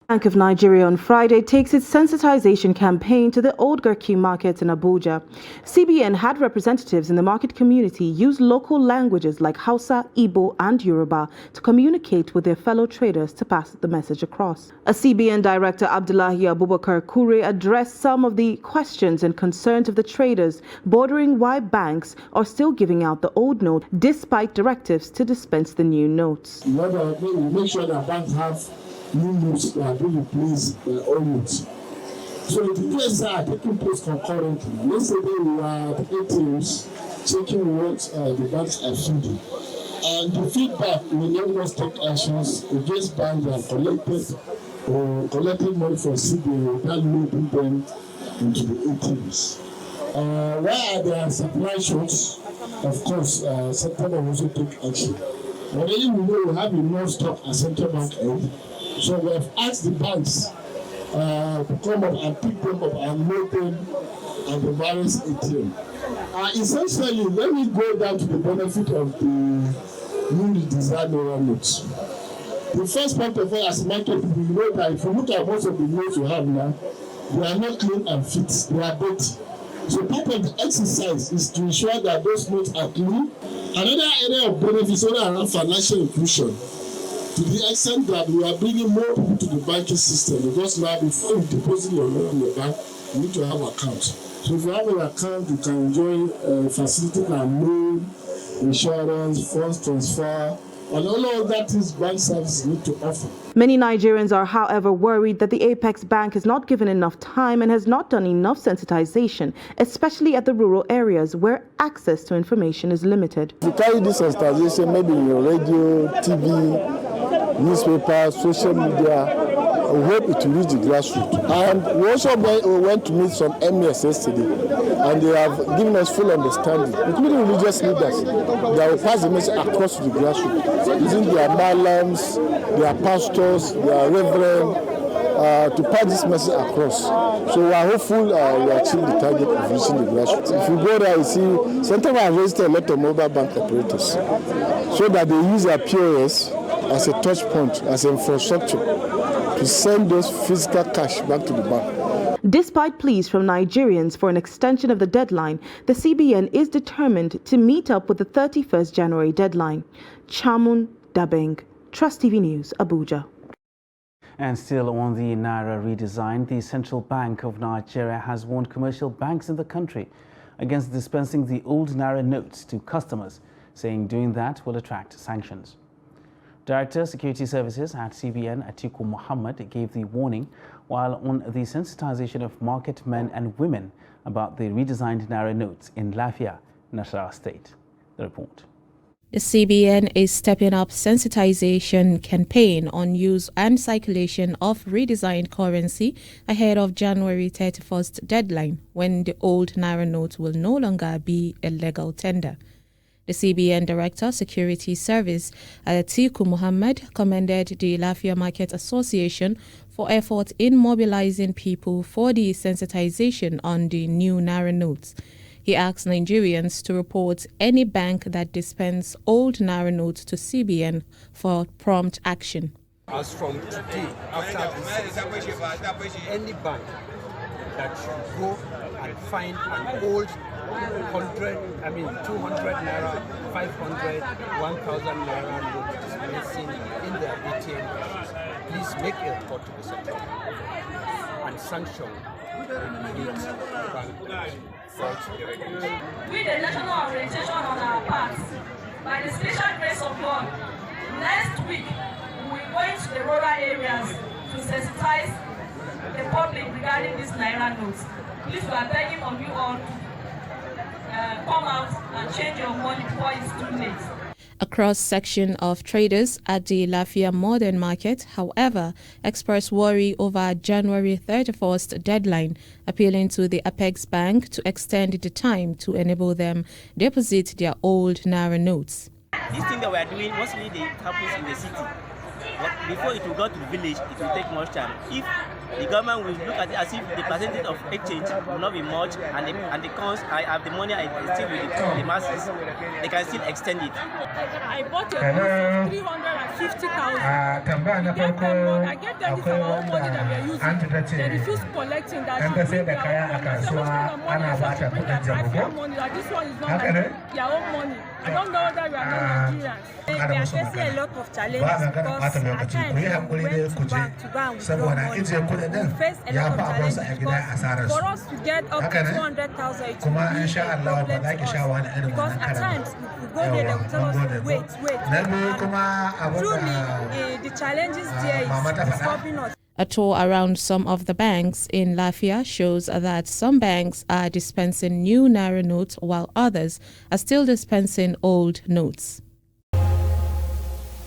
Bank of Nigeria on Friday takes its sensitization campaign to the old Garki market in Abuja. CBN had representatives in the market community use local languages like Hausa, Igbo and Yoruba to communicate with their fellow traders to pass the message across. A CBN director, Abdullahi Abubakar Kure, addressed some of the questions and concerns of the traders, bordering why banks are still giving out the old note despite directives to dispense the new notes. We make sure that banks have new notes that do replace old notes. So the cases are taking place concurrently. Yesterday we were at ATMs checking what the banks are feeding. And the feedback will let us take actions against banks that collected money from CBN without loading them into the ATMs. Where there are supply shocks, of course, Central Bank also take action. Already we know we have enough stock at Central Bank end. So we have asked the banks to come up and pick them up and load them at the various ATM. Essentially, let me go down to the benefit of the newly designed NAIRA notes. The first point of all, as market people, you know that if you look at most of the notes you have now, they are not clean and fit, they are dirty. So part of the exercise is to ensure that those notes are clean. Another area of benefit is around financial inclusion. To the extent that we are bringing more people to the banking system, because now before you deposit your money in the bank, you need to have an account. So if you have an account, you can enjoy facility and loan, insurance, funds transfer, and all of that is bank services need to offer. Many Nigerians are, however, worried that the Apex Bank has not given enough time and has not done enough sensitization, especially at the rural areas where access to information is limited. If you carry this sensitization maybe in your radio, TV, newspapers, social media, we hope it will reach the grassroots. And we also went to meet some MES yesterday, and they have given us full understanding, including religious leaders, that will pass the message across to the grassroots, using their malams, their pastors, their reverend, to pass this message across. So we are hopeful we achieve the target of reaching the grassroots. If you go there, you see, Central Bank has registered a lot of mobile bank operators, so that they use their POS as a touch point, as infrastructure, to send those physical cash back to the bank. Despite pleas from Nigerians for an extension of the deadline, the CBN is determined to meet up with the 31st January deadline. Chamun Dabeng, Trust TV News, Abuja. And still on the NAIRA redesign, the Central Bank of Nigeria has warned commercial banks in the country against dispensing the old NAIRA notes to customers, saying doing that will attract sanctions. Director Security Services at CBN, Atiku Muhammad, gave the warning while on the sensitization of market men and women about the redesigned NAIRA notes in Lafia, Nasarawa State. The report. The CBN is stepping up sensitization campaign on use and circulation of redesigned currency ahead of January 31st deadline, when the old NAIRA note will no longer be a legal tender. The CBN Director, Security Service, Atiku Muhammad, commended the Lafia Market Association for effort in mobilizing people for the sensitization on the new NAIRA notes. He asked Nigerians to report any bank that dispense old NAIRA notes to CBN for prompt action. As from today, after this, any bank that should go and find an old 200 naira, 500, 1,000 naira note dispensing in their ATM, please make a report to the Central Bank and sanction the bank. With the national orientation on our parts, by the special grace of God, next week we will go into the rural areas to sensitize the public regarding these NAIRA notes. Please, we are begging on you all to come out and change your money before it's too late. A cross-section of traders at the Lafia Modern Market, however, expressed worry over January 31st deadline, appealing to the Apex Bank to extend the time to enable them deposit their old NAIRA notes. This thing that we are doing, mostly it happens in the city. before it will go to the village, it will take much time. If the government will look at it as if the percentage of exchange will not be much, and the cons, I have the money, I still with the masses, they can still extend it. I bought a bill for 350,000. I gave them this amount of money that we are using. They refuse collecting that. This one is not their own money. I don't know that we are not Nigerians. We are facing a lot of challenges because at times we went to bank to go and withdraw money. We face a lot of challenges because for us to get up to 200,000 it will be a problem to us. Because at times we go there, they will tell us wait. And truly, the challenges there is disturbing us. A tour around some of the banks in Lafia shows that some banks are dispensing new NAIRA notes while others are still dispensing old notes.